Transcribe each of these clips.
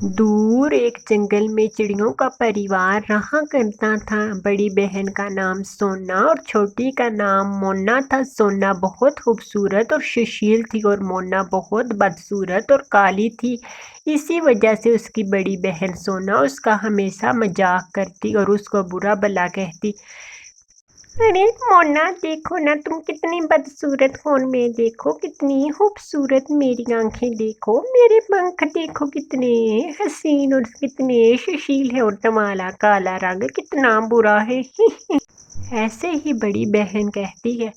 دور ایک جنگل میں چڑیوں کا پریوار رہا کرتا تھا۔ بڑی بہن کا نام سونا اور چھوٹی کا نام مونا تھا۔ سونا بہت خوبصورت اور سشیل تھی اور مونا بہت بدصورت اور کالی تھی۔ اسی وجہ سے اس کی بڑی بہن سونا اس کا ہمیشہ مذاق کرتی اور اس کو برا بھلا کہتی۔ ارے مونا، دیکھو نا تم کتنی بدصورت ہو، اور میں دیکھو کتنی خوبصورت، میری آنکھیں دیکھو، میرے پنکھ دیکھو کتنے حسین اور کتنے سشیل ہے، اور تمہارا کالا رنگ کتنا برا ہے۔ ایسے ہی بڑی بہن کہتی ہے،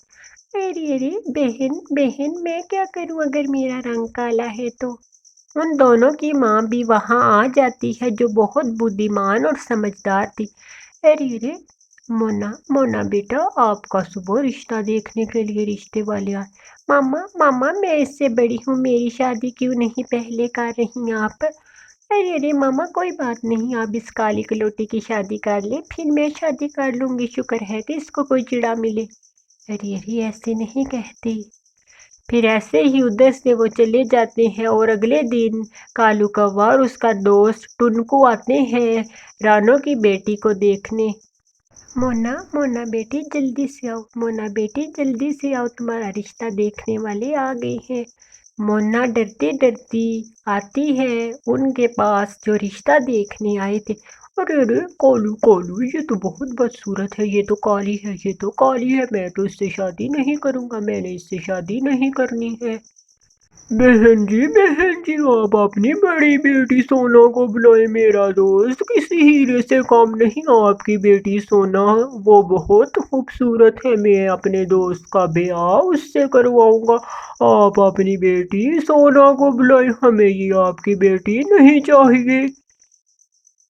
ارے بہن بہن، میں کیا کروں اگر میرا رنگ کالا ہے تو؟ ان دونوں کی ماں بھی وہاں آ جاتی ہے جو بہت بدیمان اور سمجھدار تھی۔ ارے مونا بیٹا، آپ کا صبح رشتہ دیکھنے کے لیے رشتے والے آئے۔ ماما میں اس سے بڑی ہوں، میری شادی کیوں نہیں پہلے کر رہی آپ؟ ارے ماما، کوئی بات نہیں، آپ اس کالی کلوٹی کی شادی کر لیں، پھر میں شادی کر لوں گی، شکر ہے کہ اس کو کوئی چڑا ملے۔ ارے ایسے نہیں کہتی۔ پھر ایسے ہی ادھر سے وہ چلے جاتے ہیں اور اگلے دن کالو کوا اور اس کا دوست ٹنکو آتے ہیں رانو کی بیٹی کو دیکھنے۔ مونا بیٹی جلدی سے آؤ، مونا بیٹی جلدی سے آؤ، تمہارا رشتہ دیکھنے والے آ گئے ہیں۔ مونا ڈرتی ڈرتی آتی ہے ان کے پاس جو رشتہ دیکھنے آئے تھے۔ ارے کالو، یہ تو بہت بدصورت ہے، یہ تو کالی ہے، یہ تو کالی ہے، میں تو اس سے شادی نہیں کروں گا، میں نے اس سے شادی نہیں کرنی ہے۔ بہن جی، آپ اپنی بڑی بیٹی سونا کو بلائیں، میرا دوست کسی ہیرے سے کم نہیں، آپ کی بیٹی سونا وہ بہت خوبصورت ہے، میں اپنے دوست کا بیاہ اس سے کرواؤں گا، آپ اپنی بیٹی سونا کو بلائیں، ہمیں یہ آپ کی بیٹی نہیں چاہیے۔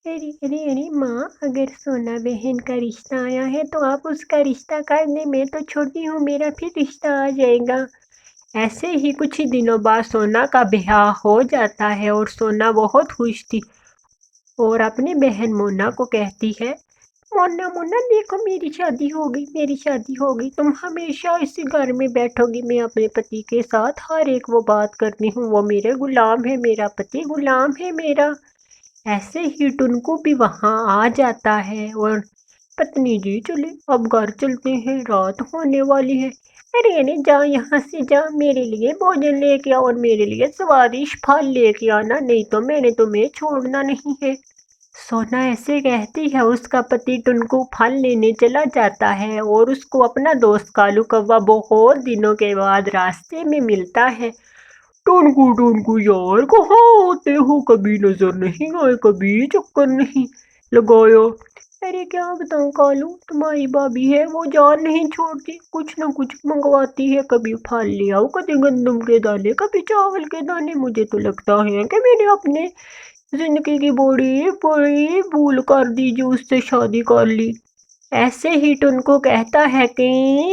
ارے ماں، اگر سونا بہن کا رشتہ آیا ہے تو آپ اس کا رشتہ کر دیں، میں تو چھوٹی ہوں، میرا پھر رشتہ آ جائے گا۔ ایسے ہی کچھ ہی دنوں بعد سونا کا بیاہ ہو جاتا ہے اور سونا بہت خوش تھی اور اپنی بہن مونا کو کہتی ہے، مونا دیکھو، میری شادی ہو گئی، تم ہمیشہ اسی گھر میں بیٹھو گی، میں اپنے پتی کے ساتھ ہر ایک وہ بات کرتی ہوں، وہ میرے غلام ہے، میرا پتی غلام ہے میرا۔ ایسے ہی ٹنکو بھی وہاں آ جاتا ہے اور پتنی جی چلے اب گھر چلتے ہیں، رات ہونے والی ہے۔ ارے جا یہاں سے، جا، میرے لیے بھوجن لے کے آؤ اور میرے لیے سوادشٹ پھل لے کے آنا، نہیں تو میں نے تمہیں چھوڑنا نہیں ہے۔ سونا ایسے کہتی ہے، اس کا پتی ٹنکو پھل لینے چلا جاتا ہے اور اس کو اپنا دوست کالو کوا بہت دنوں کے بعد راستے میں ملتا ہے۔ ٹنکو یار، کہاں ہوتے ہو؟ کبھی نظر نہیں آئے، کبھی چکر نہیں لگایا۔ ارے کیا بتاؤں کالو، تمہاری بھابھی ہے، وہ جان نہیں چھوڑتی، کچھ نہ کچھ منگواتی ہے، کبھی پھل لے آؤ، کبھی گندم کے دانے، کبھی چاول کے دانے، مجھے تو لگتا ہے کہ میں نے اپنے زندگی کی بڑی بھول کر دی جو اس سے شادی کر لی۔ ایسے ہی ٹنکو کہتا ہے کہ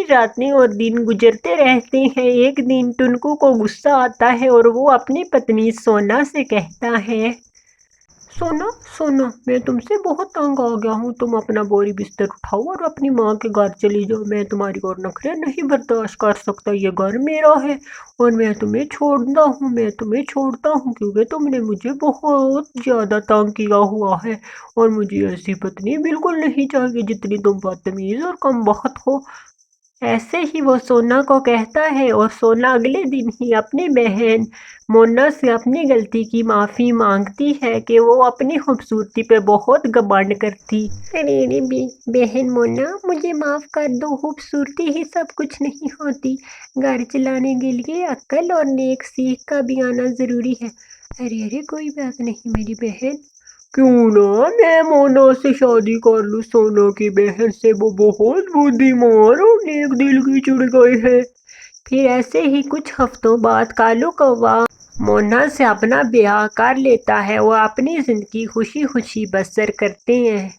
راتیں اور دن گزرتے رہتے ہیں۔ ایک دن ٹنکو کو غصہ آتا ہے اور وہ اپنی پتنی سونا سے کہتا ہے، سونا، میں تم سے بہت تنگ آ گیا ہوں، تم اپنا بوری بستر اٹھاؤ اور اپنی ماں کے گھر چلی جاؤ، میں تمہاری اور نخرے نہیں برداشت کر سکتا، یہ گھر میرا ہے اور میں تمہیں چھوڑتا ہوں کیونکہ تم نے مجھے بہت زیادہ تنگ کیا ہوا ہے اور مجھے ایسی پتنی بالکل نہیں چاہیے جتنی تم بدتمیز اور کم بخت ہو۔ ایسے ہی وہ سونا کو کہتا ہے اور سونا اگلے دن ہی اپنی بہن مونا سے اپنی غلطی کی معافی مانگتی ہے کہ وہ اپنی خوبصورتی پہ بہت گھمنڈ کرتی۔ ارے بہن مونا، مجھے معاف کر دو، خوبصورتی ہی سب کچھ نہیں ہوتی، گھر چلانے کے لیے عقل اور نیک سیکھ کا بھی آنا ضروری ہے۔ ارے کوئی بات نہیں میری بہن، کیوں نہ میں مونا سے شادی کر لوں، سونا کی بہن سے وہ بہت بدیمان اور نیک دل کی چڑ گئے ہیں۔ پھر ایسے ہی کچھ ہفتوں بعد کالو کوا مونا سے اپنا بیاہ کر لیتا ہے، وہ اپنی زندگی خوشی خوشی بسر کرتے ہیں۔